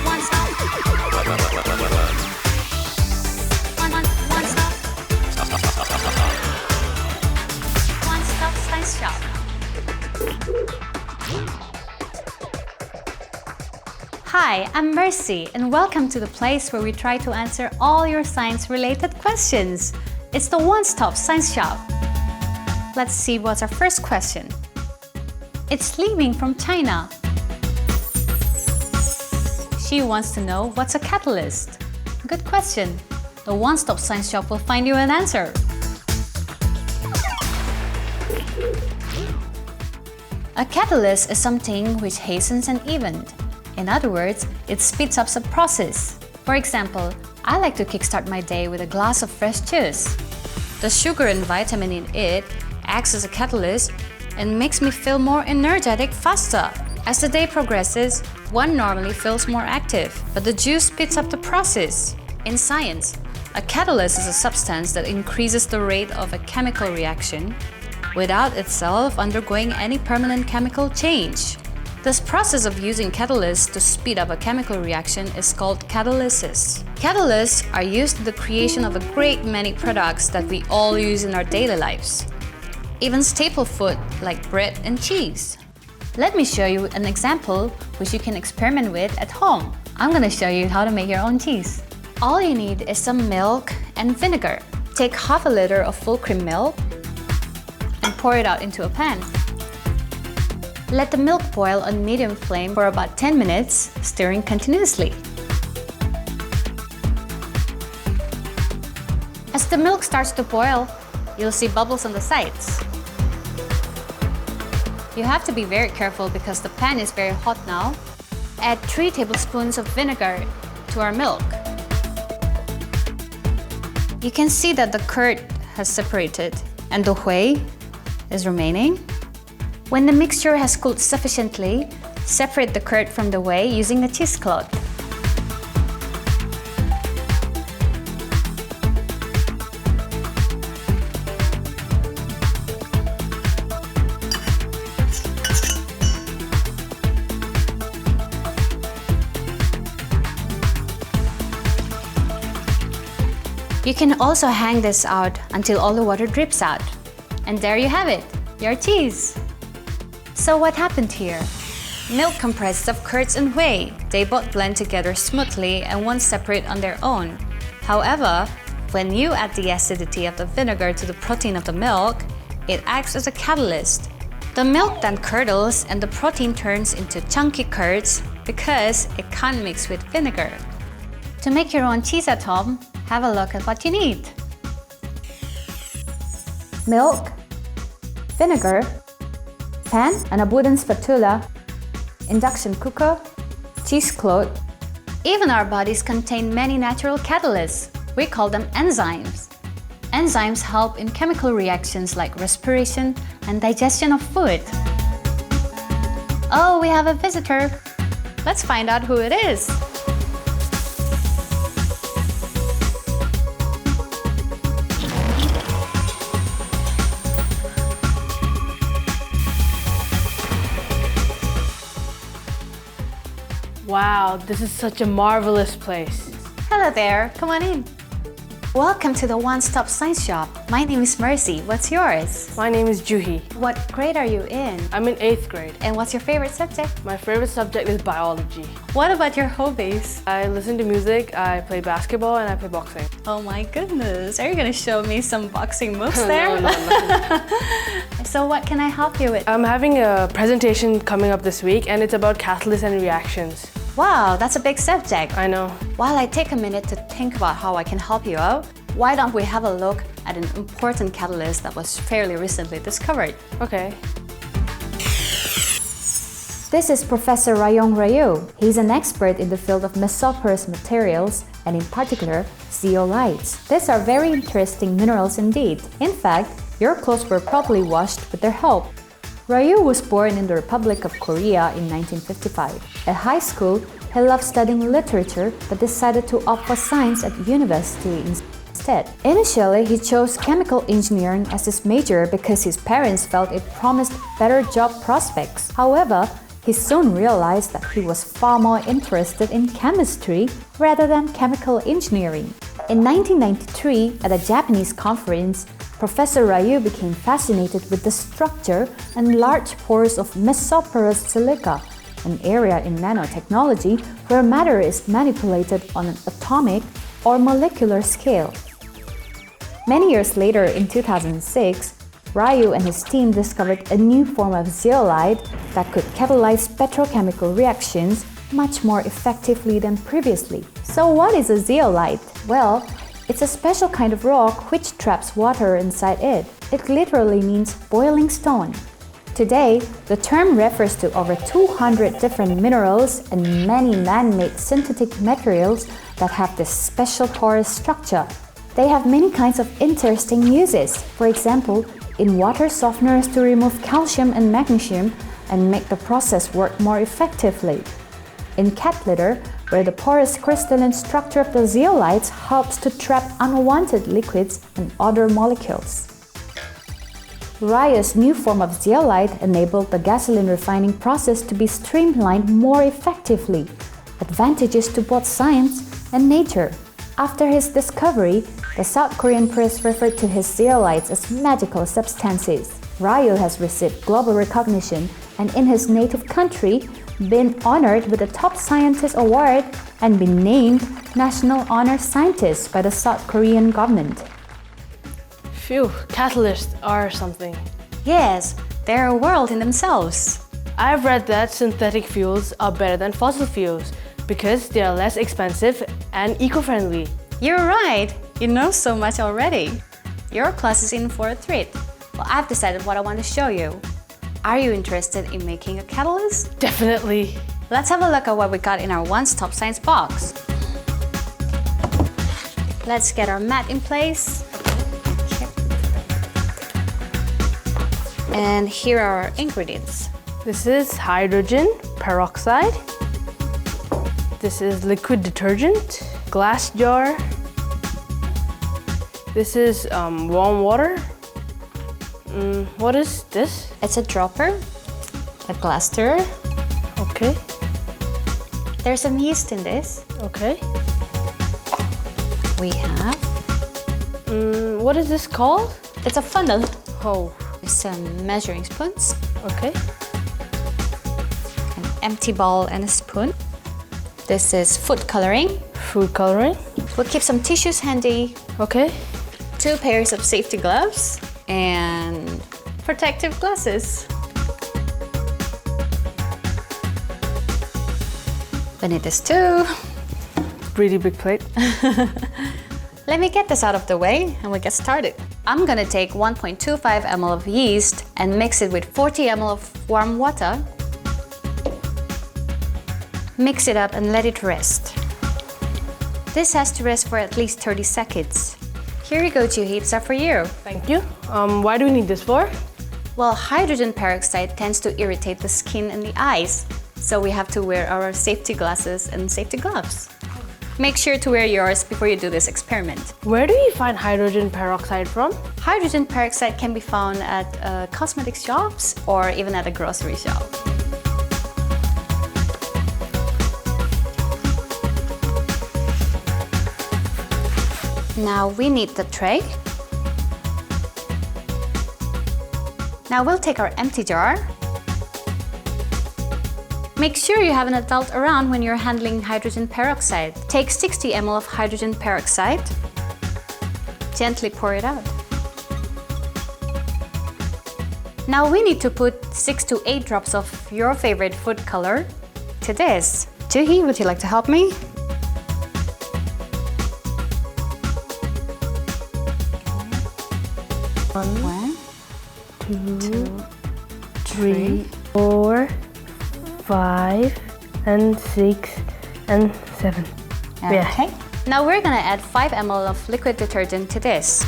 One stop. One stop. One stop science shop. Hi, I'm Mercy, and welcome to the place where we try to answer all your science-related questions. It's the one-stop science shop. Let's see what's our first question. It's Liming from China. She wants to know what's a catalyst. Good question. The one-stop science shop will find you an answer. A catalyst is something which hastens an event. In other words, it speeds up a process. For example, I like to kickstart my day with a glass of fresh juice. The sugar and vitamin in it acts as a catalyst and makes me feel more energetic faster. As the day progresses, one normally feels more active, but the juice speeds up the process. In science, a catalyst is a substance that increases the rate of a chemical reaction without itself undergoing any permanent chemical change. This process of using catalysts to speed up a chemical reaction is called catalysis. Catalysts are used in the creation of a great many products that we all use in our daily lives. Even staple food like bread and cheese. Let me show you an example which you can experiment with at home. I'm going to show you how to make your own cheese. All you need is some milk and vinegar. Take half a liter of full cream milk and pour it out into a pan. Let the milk boil on medium flame for about 10 minutes, stirring continuously. As the milk starts to boil, you'll see bubbles on the sides. You have to be very careful because the pan is very hot now. Add 3 tablespoons of vinegar to our milk. You can see that the curd has separated and the whey is remaining. When the mixture has cooled sufficiently, separate the curd from the whey using a cheesecloth. You can also hang this out until all the water drips out. And there you have it, your cheese! So what happened here? Milk comprises of curds and whey. They both blend together smoothly and won't separate on their own. However, when you add the acidity of the vinegar to the protein of the milk, it acts as a catalyst. The milk then curdles and the protein turns into chunky curds because it can't mix with vinegar. To make your own cheese at home, have a look at what you need. Milk, vinegar, pan and a wooden spatula, induction cooker, cheesecloth. Even our bodies contain many natural catalysts. We call them enzymes. Enzymes help in chemical reactions like respiration and digestion of food. Oh, we have a visitor. Let's find out who it is. Wow, this is such a marvelous place. Hello there, come on in. Welcome to the one-stop science shop. My name is Mercy. What's yours? My name is Juhi. What grade are you in? I'm in 8th grade. And what's your favorite subject? My favorite subject is biology. What about your hobbies? I listen to music, I play basketball, and I play boxing. Oh my goodness, are you going to show me some boxing moves there? No. So what can I help you with? I'm having a presentation coming up this week, and it's about catalysts and reactions. Wow, that's a big subject. I know. While I take a minute to think about how I can help you out, why don't we have a look at an important catalyst that was fairly recently discovered? Okay. This is Professor Ryong Ryoo. He's an expert in the field of mesoporous materials and in particular, zeolites. These are very interesting minerals indeed. In fact, your clothes were probably washed with their help. Ryoo was born in the Republic of Korea in 1955. At high school, he loved studying literature but decided to opt for science at university instead. Initially, he chose chemical engineering as his major because his parents felt it promised better job prospects. However, He soon realized that he was far more interested in chemistry rather than chemical engineering. In 1993, at a Japanese conference, Professor Ryoo became fascinated with the structure and large pores of mesoporous silica, an area in nanotechnology where matter is manipulated on an atomic or molecular scale. Many years later, in 2006, Ryoo and his team discovered a new form of zeolite that could catalyze petrochemical reactions much more effectively than previously. So what is a zeolite? Well, it's a special kind of rock which traps water inside it. It literally means boiling stone. Today, the term refers to over 200 different minerals and many man-made synthetic materials that have this special porous structure. They have many kinds of interesting uses. For example, in water softeners to remove calcium and magnesium and make the process work more effectively. In cat litter, where the porous crystalline structure of the zeolites helps to trap unwanted liquids and other molecules. Ryoo's new form of zeolite enabled the gasoline refining process to be streamlined more effectively, advantages to both science and nature. After his discovery, the South Korean press referred to his zeolites as magical substances. Ryoo has received global recognition and in his native country, been honored with the Top Scientist Award and been named National Honor Scientist by the South Korean government. Phew, catalysts are something. Yes, they're a world in themselves. I've read that synthetic fuels are better than fossil fuels because they are less expensive and eco-friendly. You're right! You know so much already. Your class is in for a treat. Well, I've decided what I want to show you. Are you interested in making a catalyst? Definitely. Let's have a look at what we got in our one-stop science box. Let's get our mat in place. And here are our ingredients. This is hydrogen peroxide. This is liquid detergent, glass jar. This is warm water. What is this? It's a dropper, a glass stirrer. Okay. There's some yeast in this. Okay. We have... what is this called? It's a funnel. Oh. Some measuring spoons. Okay. An empty bowl and a spoon. This is food coloring. Food coloring. We'll keep some tissues handy. Okay. 2 pairs of safety gloves and protective glasses. We need this too. Pretty big plate. Let me get this out of the way and we'll get started. I'm gonna take 1.25 ml of yeast and mix it with 40 ml of warm water. Mix it up and let it rest. This has to rest for at least 30 seconds. Here you go, Juhi, it's up for you. Thank you. Why do we need this for? Well, hydrogen peroxide tends to irritate the skin and the eyes, so we have to wear our safety glasses and safety gloves. Make sure to wear yours before you do this experiment. Where do you find hydrogen peroxide from? Hydrogen peroxide can be found at cosmetic shops or even at a grocery shop. Now we need the tray. Now we'll take our empty jar. Make sure you have an adult around when you're handling hydrogen peroxide. Take 60 ml of hydrogen peroxide. Gently pour it out. Now we need to put 6 to 8 drops of your favorite food color to this. Juhi, would you like to help me? One, 2, 3, 4, 5, and 6, and 7. Okay. Yeah. Now we're gonna add 5 ml of liquid detergent to this.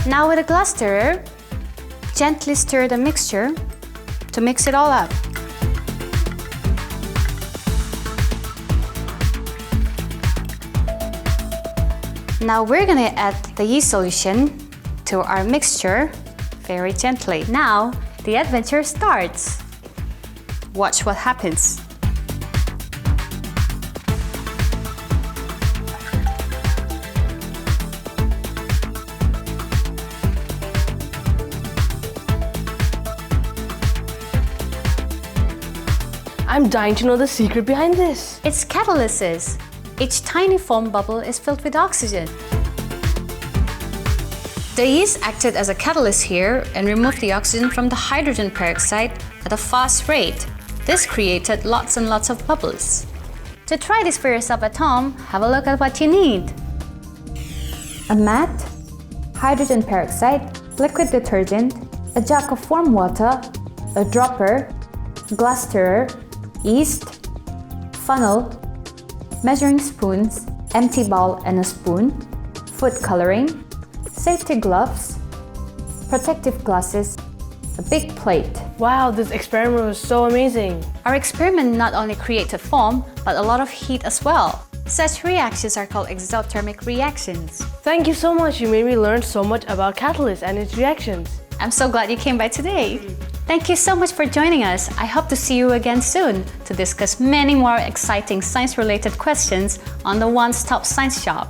Now with a glass stirrer, gently stir the mixture to mix it all up. Now we're gonna add the yeast solution to our mixture very gently. Now, the adventure starts. Watch what happens. I'm dying to know the secret behind this. It's catalysis. Each tiny foam bubble is filled with oxygen. The yeast acted as a catalyst here and removed the oxygen from the hydrogen peroxide at a fast rate. This created lots and lots of bubbles. To try this for yourself at home, have a look at what you need. A mat, hydrogen peroxide, liquid detergent, a jug of warm water, a dropper, glass stirrer, yeast, funnel, measuring spoons, empty bowl and a spoon, food coloring, safety gloves, protective glasses, a big plate. Wow, this experiment was so amazing. Our experiment not only created foam, but a lot of heat as well. Such reactions are called exothermic reactions. Thank you so much. You made me learn so much about catalysts and its reactions. I'm so glad you came by today. Thank you so much for joining us. I hope to see you again soon to discuss many more exciting science-related questions on the One Stop Science Shop.